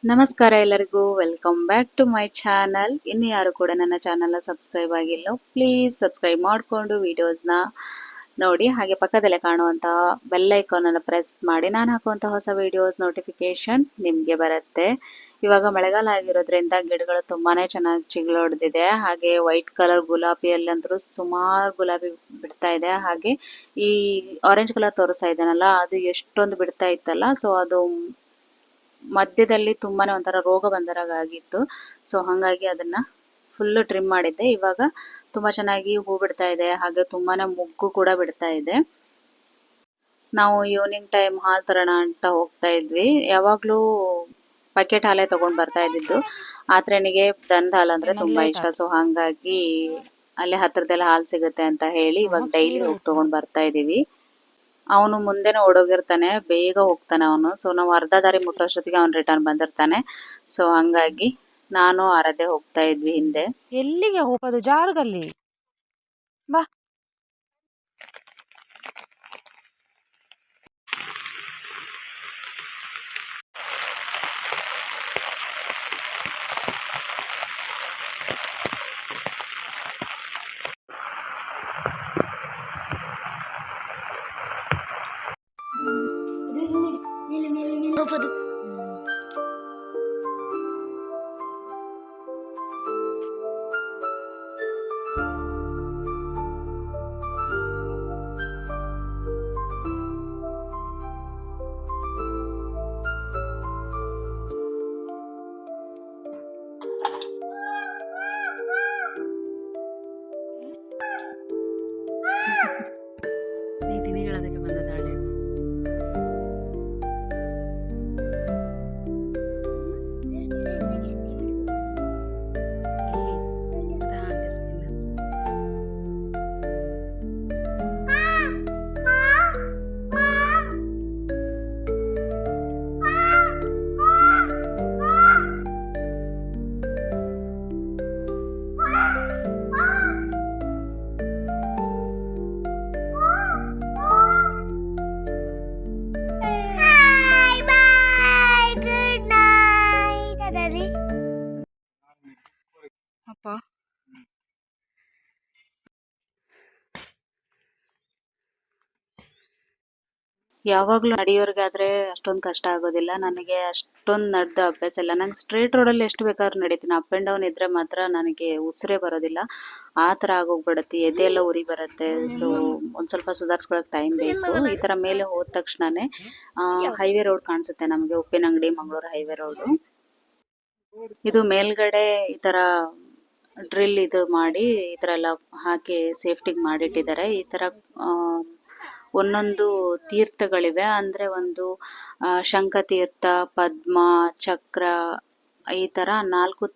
ನಮಸ್ಕಾರ ಎಲ್ಲರಿಗೂ, welcome back to my channel. ಇನ್ನು ಯಾರು ಕೂಡ ನನ್ನ ಚಾನಲ್ನ ಸಬ್ಸ್ಕ್ರೈಬ್ ಆಗಿಲ್ಲ, ಪ್ಲೀಸ್ ಸಬ್ಸ್ಕ್ರೈಬ್ ಮಾಡಿಕೊಂಡು ವಿಡಿಯೋಸ್ನ ನೋಡಿ. ಹಾಗೆ ಪಕ್ಕದಲ್ಲೇ ಕಾಣುವಂತಹ ಬೆಲ್ ಐಕಾನನ್ನು ಪ್ರೆಸ್ ಮಾಡಿ ನಾನು ಹಾಕುವಂತಹ ಹೊಸ ವಿಡಿಯೋಸ್ ನೋಟಿಫಿಕೇಶನ್ ನಿಮಗೆ ಬರುತ್ತೆ. ಇವಾಗ ಮಳೆಗಾಲ ಆಗಿರೋದ್ರಿಂದ ಗಿಡಗಳು ತುಂಬಾನೇ ಚೆನ್ನಾಗಿ ಚಿಗುರೊಡೆದಿದೆ. ಹಾಗೆ ವೈಟ್ ಕಲರ್ ಗುಲಾಬಿಯಲ್ಲಂದ್ರೂ ಸುಮಾರು ಗುಲಾಬಿ ಬಿಡ್ತಾ ಇದೆ. ಹಾಗೆ ಈ ಆರೆಂಜ್ ಕಲರ್ ತೋರಿಸ್ತಾ ಇದ್ದಾನಲ್ಲ, ಅದು ಎಷ್ಟೊಂದು ಬಿಡ್ತಾ ಇತ್ತಲ್ಲ, ಸೊ ಅದು ಮಧ್ಯದಲ್ಲಿ ತುಂಬಾನೇ ಒಂಥರ ರೋಗ ಬಂದರಾಗಿತ್ತು. ಸೊ ಹಾಗಾಗಿ ಅದನ್ನ ಫುಲ್ ಟ್ರಿಮ್ ಮಾಡಿದ್ದೆ. ಇವಾಗ ತುಂಬಾ ಚೆನ್ನಾಗಿ ಹೂ ಬಿಡ್ತಾ ಇದೆ. ಹಾಗೆ ತುಂಬಾನೇ ಮೊಗ್ಗು ಕೂಡ ಬಿಡ್ತಾ ಇದೆ. ನಾವು ಈವ್ನಿಂಗ್ ಟೈಮ್ ಹಾಲು ತರೋಣ ಅಂತ ಹೋಗ್ತಾ ಇದ್ವಿ. ಯಾವಾಗ್ಲೂ ಪ್ಯಾಕೆಟ್ ಹಾಲೇ ತಗೊಂಡ್ ಬರ್ತಾ ಇದ್ದಿದ್ದು. ಆತ್ರೇನಿಗೆ ದನದ ಹಾಲು ಅಂದ್ರೆ ತುಂಬಾ ಇಷ್ಟ. ಸೊ ಹಾಗಾಗಿ ಅಲ್ಲೇ ಹತ್ರದಲ್ಲ ಹಾಲು ಸಿಗುತ್ತೆ ಅಂತ ಹೇಳಿ ಇವಾಗ ಡೈಲಿ ಹೋಗಿ ತಗೊಂಡ್ ಬರ್ತಾ ಇದೀವಿ. ಅವನು ಮುಂದೆನೆ ಓಡೋಗಿರ್ತಾನೆ, ಬೇಗ ಹೋಗ್ತಾನೆ ಅವನು. ಸೊ ನಾವು ಅರ್ಧ ದಾರಿ ಮುಟ್ಟೋಷ್ಟೊತ್ತಿಗೆ ಅವ್ನು ರಿಟರ್ನ್ ಬಂದಿರ್ತಾನೆ. ಸೊ ಹಂಗಾಗಿ ನಾನು ಆರಾಧ್ಯ ಹೋಗ್ತಾ ಇದ್ವಿ ಹಿಂದೆ. ಎಲ್ಲಿಗೆ ಹೋಗೋದು? ಜಾಗದಲ್ಲಿ ಬಾ. ನೀತಿನಿ ಹೇಳೋದಕ್ಕೆ ಬಂದದಾಳೆ. ಅಪ್ಪ ಯಾವಾಗ್ಲೂ ನಡೆಯೋರ್ಗಾದ್ರೆ ಅಷ್ಟೊಂದು ಕಷ್ಟ ಆಗೋದಿಲ್ಲ. ನನಗೆ ಅಷ್ಟೊಂದು ನಡೆದ ಅಭ್ಯಾಸ ಇಲ್ಲ. ನಂಗೆ ಸ್ಟ್ರೇಟ್ ರೋಡಲ್ಲಿ ಎಷ್ಟು ಬೇಕಾದ್ರೂ ನಡೀತೀನಿ. ಅಪ್ ಅಂಡ್ ಡೌನ್ ಇದ್ರೆ ಮಾತ್ರ ನನಗೆ ಉಸಿರೇ ಬರೋದಿಲ್ಲ. ಆ ಥರ ಆಗೋಗ್ಬಿಡತ್ತೆ, ಎದೆ ಎಲ್ಲ ಉರಿ ಬರುತ್ತೆ. ಸೊ ಒಂದ್ ಸ್ವಲ್ಪ ಸುಧಾರಿಸ್ಕೊಳಕ್ ಟೈಮ್ ಬೇಕು. ಈ ತರ ಮೇಲೆ ಹೋದ ತಕ್ಷಣನೇ ಹೈವೇ ರೋಡ್ ಕಾಣಿಸುತ್ತೆ ನಮಗೆ, ಉಪ್ಪಿನಂಗಡಿ ಮಂಗಳೂರು ಹೈವೇ ರೋಡು. ಇದು ಮೇಲ್ಗಡೆ ಈ ತರ ಡ್ರಿಲ್ ಇದು ಮಾಡಿ ಈ ತರ ಎಲ್ಲ ಹಾಕಿ ಸೇಫ್ಟಿಗೆ ಮಾಡಿಟ್ಟಿದ್ದಾರೆ. ಈ ತರ ಆ, ಒಂದೊಂದು ತೀರ್ಥಗಳಿವೆ. ಅಂದ್ರೆ ಒಂದು ಶಂಖ ತೀರ್ಥ, ಪದ್ಮ, ಚಕ್ರ, ಈ ತರ 4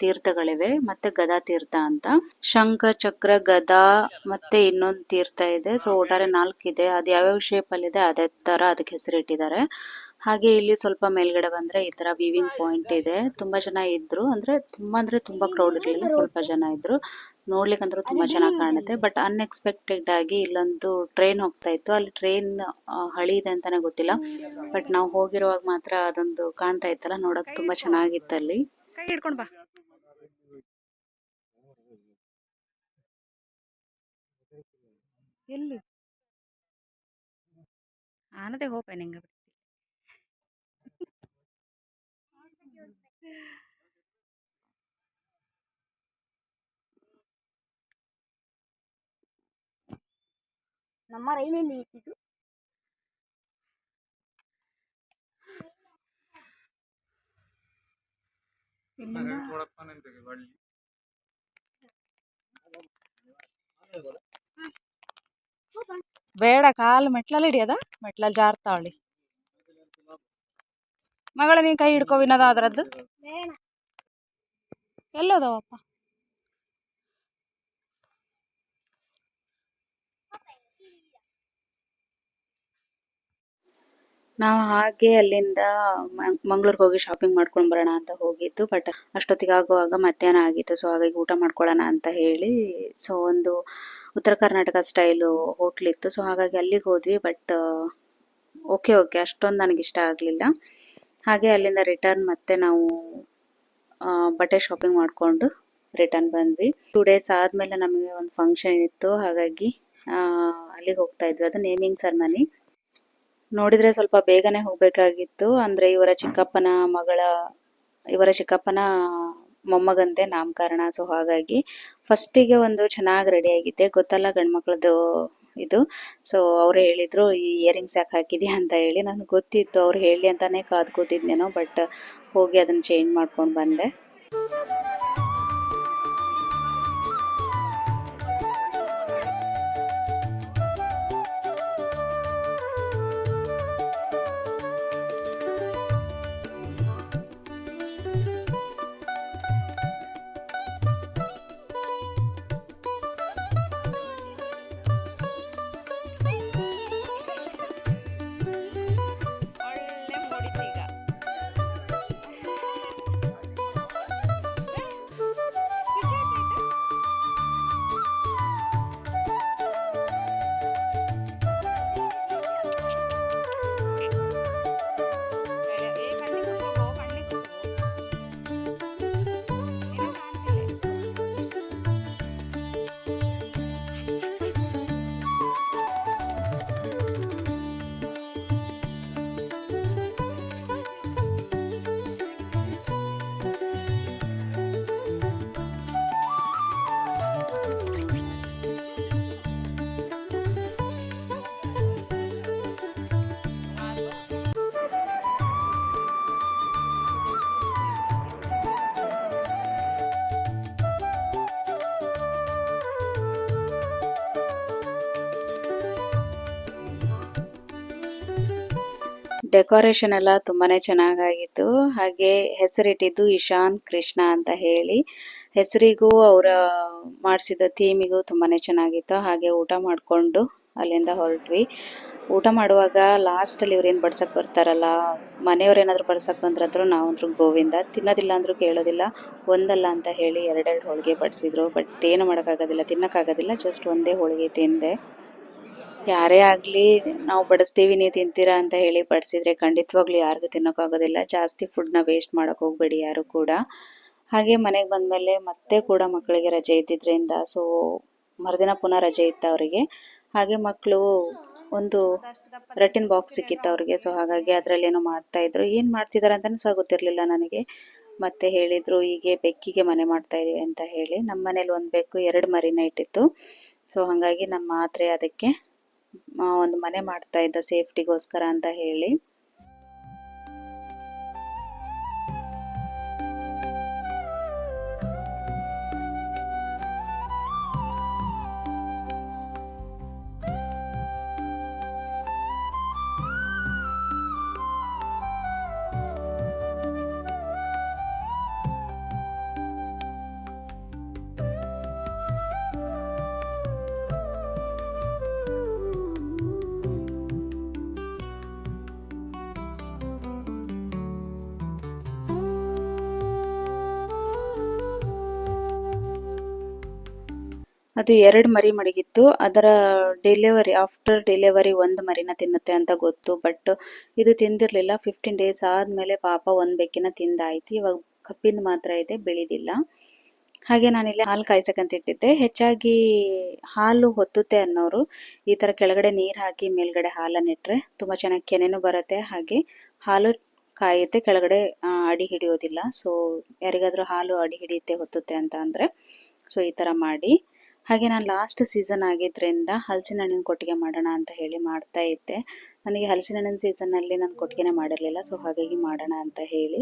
ತೀರ್ಥಗಳಿವೆ. ಮತ್ತೆ ಗದಾ ತೀರ್ಥ ಅಂತ. ಶಂಖ, ಚಕ್ರ, ಗದಾ ಮತ್ತೆ ಇನ್ನೊಂದು ತೀರ್ಥ ಇದೆ. ಸೊ ಒಟ್ಟಾರೆ 4 ಇದೆ. ಅದು ಯಾವ್ಯಾವ ಶೇಪ್ ಅಲ್ಲಿ ಇದೆ ಅದೇ ತರ ಅದಕ್ಕೆ ಹೆಸರಿಟ್ಟಿದ್ದಾರೆ. ಹಾಗೆ ಇಲ್ಲಿ ಸ್ವಲ್ಪ ಮೇಲ್ಗಡೆ ಬಂದ್ರೆ ಈ ತರ ವಿವಿಂಗ್ ಪಾಯಿಂಟ್ ಇದೆ. ತುಂಬಾ ಜನ ಇದ್ರು, ಅಂದ್ರೆ ತುಂಬಾ ಕ್ರೌಡ್ ಇರ್ಲಿಲ್ಲ, ಸ್ವಲ್ಪ ಜನ ಇದ್ರು. ನೋಡ್ಲಿಕ್ಕಂದ್ರೂ ತುಂಬಾ ಚೆನ್ನಾಗಿ ಕಾಣುತ್ತೆ. ಬಟ್ ಅನ್ಎಕ್ಸ್ಪೆಕ್ಟೆಡ್ ಆಗಿ ಇಲ್ಲೊಂದು ಟ್ರೈನ್ ಹೋಗ್ತಾ ಇತ್ತು. ಅಲ್ಲಿ ಟ್ರೈನ್ ಹಳಿ ಇದೆ ಅಂತಾನೆ ಗೊತ್ತಿಲ್ಲ, ಬಟ್ ನಾವು ಹೋಗಿರುವಾಗ ಮಾತ್ರ ಅದೊಂದು ಕಾಣ್ತಾ ಇತ್ತಲ್ಲ, ನೋಡಕ್ ತುಂಬಾ ಚೆನ್ನಾಗಿತ್ತು ಅಲ್ಲಿ. ಕೈ ಹಿಡ್ಕೊಂಡು ಬಾ. ಎಲ್ಲಿ ಆನದೆ ಹೋಪೆ ನಿಂಗೆ. ನಮ್ಮ ರೈಲಲ್ಲಿ ಇಟ್ಟಿದ್ದು ಬೇಡ. ಕಾಲು ಮೆಟ್ಲಲ್ಲಿ ಹಿಡಿಯದ, ಮೆಟ್ಲಲ್ಲಿ ಜಾರ್ತಾವಳಿ. ಮಗಳ ನೀನ್ ಕೈ ಹಿಡ್ಕೋವಿನದ ಅದ್ರದ್ದು ಎಲ್ಲೋದವಪ್ಪ. ನಾವು ಹಾಗೆ ಅಲ್ಲಿಂದ ಮಂಗ್ಳೂರ್ಗೆ ಹೋಗಿ ಶಾಪಿಂಗ್ ಮಾಡ್ಕೊಂಡ್ ಬರೋಣ ಅಂತ ಹೋಗಿದ್ದು. ಬಟ್ ಅಷ್ಟೊತ್ತಿಗೆ ಆಗುವಾಗ ಮಧ್ಯಾಹ್ನ ಆಗಿತ್ತು. ಸೊ ಹಾಗಾಗಿ ಊಟ ಮಾಡ್ಕೊಳ್ಳೋಣ ಅಂತ ಹೇಳಿ, ಸೊ ಒಂದು ಉತ್ತರ ಕರ್ನಾಟಕ ಸ್ಟೈಲು ಹೋಟ್ಲ್ ಇತ್ತು. ಸೊ ಹಾಗಾಗಿ ಅಲ್ಲಿಗೆ ಹೋದ್ವಿ. ಬಟ್ ಓಕೆ ಅಷ್ಟೊಂದು ನನಗೆ ಇಷ್ಟ ಆಗ್ಲಿಲ್ಲ. ಹಾಗೆ ಅಲ್ಲಿಂದ ರಿಟರ್ನ್ ಮತ್ತೆ ನಾವು ಬಟ್ಟೆ ಶಾಪಿಂಗ್ ಮಾಡಿಕೊಂಡು ರಿಟರ್ನ್ ಬಂದ್ವಿ. 2 ಡೇಸ್ ಆದಮೇಲೆ ನಮಗೆ ಒಂದು ಫಂಕ್ಷನ್ ಇತ್ತು, ಹಾಗಾಗಿ ಅಲ್ಲಿಗೆ ಹೋಗ್ತಾ ಇದ್ವಿ. ಅದು ನೇಮಿಂಗ್ ಸೆರೆಮನಿ. ನೋಡಿದ್ರೆ ಸ್ವಲ್ಪ ಬೇಗನೆ ಹೋಗಬೇಕಾಗಿತ್ತು. ಅಂದರೆ ಇವರ ಚಿಕ್ಕಪ್ಪನ ಮೊಮ್ಮಗಂತೆ ನಾಮಕರಣ. ಸೊ ಹಾಗಾಗಿ ಫಸ್ಟಿಗೆ ಒಂದು ಚೆನ್ನಾಗಿ ರೆಡಿ ಆಗಿದ್ದೆ, ಗೊತ್ತಲ್ಲ ಗಂಡ್ಮಕ್ಳದ್ದು ಇದು. ಸೊ ಅವರೇ ಹೇಳಿದ್ರು ಈ ಇಯರಿಂಗ್ಸ್ ಯಾಕೆ ಹಾಕಿದ್ಯಾ ಅಂತ ಹೇಳಿ. ನನಗೆ ಗೊತ್ತಿತ್ತು ಅವ್ರು ಹೇಳಿ ಅಂತಾನೆ ಕಾದು ಕೂತಿದ್ನೇನೋ, ಬಟ್ ಹೋಗಿ ಅದನ್ನು ಚೇಂಜ್ ಮಾಡ್ಕೊಂಡು ಬಂದೆ. ಡೆಕೋರೇಷನ್ ಎಲ್ಲ ತುಂಬಾನೇ ಚೆನ್ನಾಗಾಗಿತ್ತು. ಹಾಗೆ ಹೆಸರಿಟ್ಟಿದ್ದು ಇಶಾನ್ ಕೃಷ್ಣ ಅಂತ ಹೇಳಿ. ಹೆಸರಿಗೂ ಅವರ ಮಾಡಿಸಿದ ಥೀಮಿಗೂ ತುಂಬಾನೇ ಚೆನ್ನಾಗಿತ್ತು. ಹಾಗೆ ಊಟ ಮಾಡಿಕೊಂಡು ಅಲ್ಲಿಂದ ಹೊರಟ್ವಿ. ಊಟ ಮಾಡುವಾಗ ಲಾಸ್ಟಲ್ಲಿ ಇವ್ರೇನು ಬಡ್ಸಕ್ಕೆ ಬರ್ತಾರಲ್ಲ, ಮನೆಯವ್ರು ಏನಾದರೂ ಬಡ್ಸಕ್ಕೆ ಬಂದ್ರಂದ್ರು ನಾವಂದ್ರೂ ಗೋವಿಂದ, ತಿನ್ನೋದಿಲ್ಲ ಅಂದರೂ ಕೇಳೋದಿಲ್ಲ. ಒಂದಲ್ಲ ಅಂತ ಹೇಳಿ 2 ಹೋಳಿಗೆ ಬಡಿಸಿದ್ರು. ಬಟ್ ಏನು ಮಾಡೋಕ್ಕಾಗೋದಿಲ್ಲ, ತಿನ್ನೋಕ್ಕಾಗೋದಿಲ್ಲ. ಜಸ್ಟ್ ಒಂದೇ ಹೋಳಿಗೆ ತಿಂದೆ. ಯಾರೇ ಆಗಲಿ ನಾವು ಬಡಿಸ್ತೀವಿ ನೀವು ತಿಂತೀರಾ ಅಂತ ಹೇಳಿ ಬಡಿಸಿದ್ರೆ ಖಂಡಿತವಾಗ್ಲೂ ಯಾರಿಗೂ ತಿನ್ನೋಕ್ಕಾಗೋದಿಲ್ಲ. ಜಾಸ್ತಿ ಫುಡ್ನ ವೇಸ್ಟ್ ಮಾಡೋಕೆ ಹೋಗಬೇಡಿ ಯಾರು ಕೂಡ. ಹಾಗೆ ಮನೆಗೆ ಬಂದಮೇಲೆ ಮತ್ತೆ ಕೂಡ ಮಕ್ಕಳಿಗೆ ರಜೆ ಇದ್ದಿದ್ದರಿಂದ ಸೊ ಮರುದಿನ ಪುನಃ ರಜೆ ಇತ್ತು ಅವರಿಗೆ. ಹಾಗೆ ಮಕ್ಕಳು ಒಂದು ರಟ್ಟಿನ ಬಾಕ್ಸ್ ಸಿಕ್ಕಿತ್ತು ಅವ್ರಿಗೆ. ಸೊ ಹಾಗಾಗಿ ಅದರಲ್ಲಿ ಏನೋ ಮಾಡ್ತಾಯಿದ್ರು. ಏನು ಮಾಡ್ತಿದ್ದಾರೆ ಅಂತಲೂ ಸಹ ಗೊತ್ತಿರಲಿಲ್ಲ ನನಗೆ. ಮತ್ತೆ ಹೇಳಿದರು ಹೀಗೆ ಬೆಕ್ಕಿಗೆ ಮನೆ ಮಾಡ್ತಾ ಇದೀವಿ ಅಂತ ಹೇಳಿ. ನಮ್ಮ ಮನೇಲಿ ಒಂದು ಬೆಕ್ಕು 2 ಮರಿನ ಇಟ್ಟಿತ್ತು. ಸೊ ಹಾಗಾಗಿ ನಮ್ಮ ಮಾತ್ರೆ ಅದಕ್ಕೆ ಒಂದು ಮನೆ ಮಾಡ್ತಾ ಇದ್ದ ಸೇಫ್ಟಿಗೋಸ್ಕರ ಅಂತ ಹೇಳಿ. ಅದು 2 ಮರಿ ಮಡಗಿತ್ತು. ಅದರ ಆಫ್ಟರ್ ಡೆಲಿವರಿ 1 ಮರಿನ ತಿನ್ನುತ್ತೆ ಅಂತ ಗೊತ್ತು. ಬಟ್ ಇದು ತಿಂದಿರಲಿಲ್ಲ. 15 ಡೇಸ್ ಆದಮೇಲೆ ಪಾಪ ಒಂದು ಬೆಕ್ಕಿನ ತಿಂದಾಯ್ತು. ಇವಾಗ ಕಪ್ಪಿಂದು ಮಾತ್ರ ಇದೆ, ಬೆಳೆದಿಲ್ಲ. ಹಾಗೆ ನಾನಿಲ್ಲಿ ಹಾಲು ಕಾಯ್ಸಕ್ಕಂತ ಇಟ್ಟಿದ್ದೆ. ಹೆಚ್ಚಾಗಿ ಹಾಲು ಹೊತ್ತುತ್ತೆ ಅನ್ನೋರು ಈ ಥರ ಕೆಳಗಡೆ ನೀರು ಹಾಕಿ ಮೇಲ್ಗಡೆ ಹಾಲನ್ನಿಟ್ರೆ ತುಂಬ ಚೆನ್ನಾಗಿ ಕೆನೆನೂ ಬರುತ್ತೆ. ಹಾಗೆ ಹಾಲು ಕಾಯುತ್ತೆ, ಕೆಳಗಡೆ ಅಡಿ ಹಿಡಿಯೋದಿಲ್ಲ. ಸೊ ಯಾರಿಗಾದರೂ ಹಾಲು ಅಡಿ ಹಿಡಿಯುತ್ತೆ ಹೊತ್ತುತ್ತೆ ಅಂತ ಅಂದರೆ ಸೊ ಈ ಥರ ಮಾಡಿ. ಹಾಗೆ ನಾನು ಲಾಸ್ಟ್ ಸೀಸನ್ ಆಗಿದ್ದರಿಂದ ಹಲಸಿನ ಹಣ್ಣಿನ ಕೊಟ್ಟಿಗೆ ಮಾಡೋಣ ಅಂತ ಹೇಳಿ ಮಾಡ್ತಾ ಇದ್ದೆ. ನನಗೆ ಹಲಸಿನ ಹಣ್ಣಿನ ಸೀಸನ್ನಲ್ಲಿ ನಾನು ಕೊಟ್ಟಿಗೆನೇ ಮಾಡಿರಲಿಲ್ಲ. ಸೊ ಹಾಗಾಗಿ ಮಾಡೋಣ ಅಂತ ಹೇಳಿ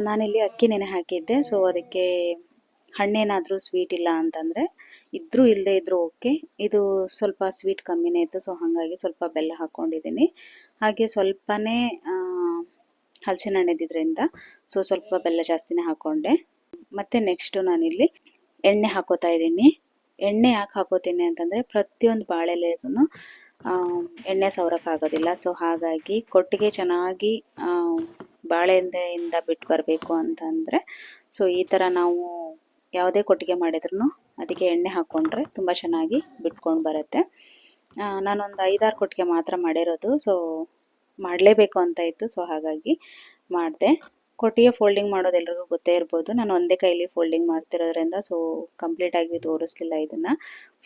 ನಾನಿಲ್ಲಿ ಅಕ್ಕಿ ನೆನೆ ಹಾಕಿದ್ದೆ. ಸೊ ಅದಕ್ಕೆ ಹಣ್ಣೇನಾದರೂ ಸ್ವೀಟ್ ಇಲ್ಲ ಅಂತಂದರೆ ಇದ್ದರೂ ಇಲ್ಲದೆ ಇದ್ದರೂ ಓಕೆ. ಇದು ಸ್ವಲ್ಪ ಸ್ವೀಟ್ ಕಮ್ಮಿನೇ ಇತ್ತು. ಸೊ ಹಾಗಾಗಿ ಸ್ವಲ್ಪ ಬೆಲ್ಲ ಹಾಕ್ಕೊಂಡಿದ್ದೀನಿ. ಹಾಗೆ ಸ್ವಲ್ಪನೇ ಹಲಸಿನ ಹಣ್ಣು ಇದ್ದಿದ್ದರಿಂದ ಸೊ ಸ್ವಲ್ಪ ಬೆಲ್ಲ ಜಾಸ್ತಿನೇ ಹಾಕ್ಕೊಂಡೆ. ಮತ್ತು ನೆಕ್ಸ್ಟು ನಾನಿಲ್ಲಿ ಎಣ್ಣೆ ಹಾಕೋತಾ ಇದ್ದೀನಿ. ಎಣ್ಣೆ ಯಾಕೆ ಹಾಕೋತೀನಿ ಅಂತಂದರೆ ಪ್ರತಿಯೊಂದು ಬಾಳೆಲೆಗೂ ಎಣ್ಣೆ ಸವರಕ್ಕಾಗೋದಿಲ್ಲ. ಸೊ ಹಾಗಾಗಿ ಕೊಟ್ಟಿಗೆ ಚೆನ್ನಾಗಿ ಬಾಳೆಯಿಂದ ಬಿಟ್ಟು ಬರಬೇಕು ಅಂತಂದರೆ ಸೊ ಈ ಥರ ನಾವು ಯಾವುದೇ ಕೊಟ್ಟಿಗೆ ಮಾಡಿದ್ರೂ ಅದಕ್ಕೆ ಎಣ್ಣೆ ಹಾಕ್ಕೊಂಡ್ರೆ ತುಂಬ ಚೆನ್ನಾಗಿ ಬಿಟ್ಕೊಂಡು ಬರುತ್ತೆ. ನಾನೊಂದು 5-6 ಕೊಟ್ಟಿಗೆ ಮಾತ್ರ ಮಾಡಿರೋದು. ಸೊ ಮಾಡಲೇಬೇಕು ಅಂತ ಇತ್ತು. ಸೊ ಹಾಗಾಗಿ ಮಾಡಿದೆ. ಕೊಟ್ಟಿಗೆ ಫೋಲ್ಡಿಂಗ್ ಮಾಡೋದು ಎಲ್ರಿಗೂ ಗೊತ್ತೇ ಇರ್ಬೋದು. ನಾನು ಒಂದೇ ಕೈಲಿ ಫೋಲ್ಡಿಂಗ್ ಮಾಡ್ತಿರೋದ್ರಿಂದ ಸೊ ಕಂಪ್ಲೀಟಾಗಿ ತೋರಿಸ್ಲಿಲ್ಲ ಇದನ್ನು.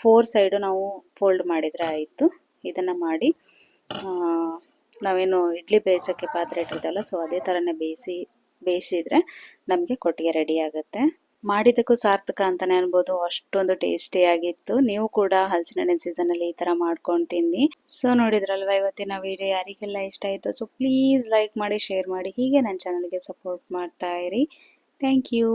4 ಸೈಡು ನಾವು ಫೋಲ್ಡ್ ಮಾಡಿದರೆ ಆಯಿತು. ಇದನ್ನು ಮಾಡಿ ನಾವೇನು ಇಡ್ಲಿ ಬೇಯಿಸೋಕ್ಕೆ ಪಾತ್ರೆ ಇಟ್ಟಿರ್ತಲ್ಲ ಸೊ ಅದೇ ಥರನೇ ಬೇಯಿಸಿದರೆ ನಮಗೆ ಕೊಟ್ಟಿಗೆ ರೆಡಿ ಆಗುತ್ತೆ. ಮಾಡಿದ್ದಕ್ಕೂ ಸಾರ್ಥಕ ಅಂತಲೇ ಅನ್ಬೋದು, ಅಷ್ಟೊಂದು ಟೇಸ್ಟಿಯಾಗಿತ್ತು. ನೀವು ಕೂಡ ಹಲಸಿನ ಹಣ್ಣಿನ ಸೀಸನಲ್ಲಿ ಈ ಥರ ಮಾಡ್ಕೊಂಡು ತಿನ್ನಿ. ಸೊ ನೋಡಿದ್ರಲ್ವ ಇವತ್ತಿನ ವಿಡಿಯೋ ಯಾರಿಗೆಲ್ಲ ಇಷ್ಟ ಆಯಿತು, ಸೊ ಪ್ಲೀಸ್ ಲೈಕ್ ಮಾಡಿ, ಶೇರ್ ಮಾಡಿ, ಹೀಗೆ ನನ್ನ ಚಾನಲ್ಗೆ ಸಪೋರ್ಟ್ ಮಾಡ್ತಾ ಇರಿ. Thank you.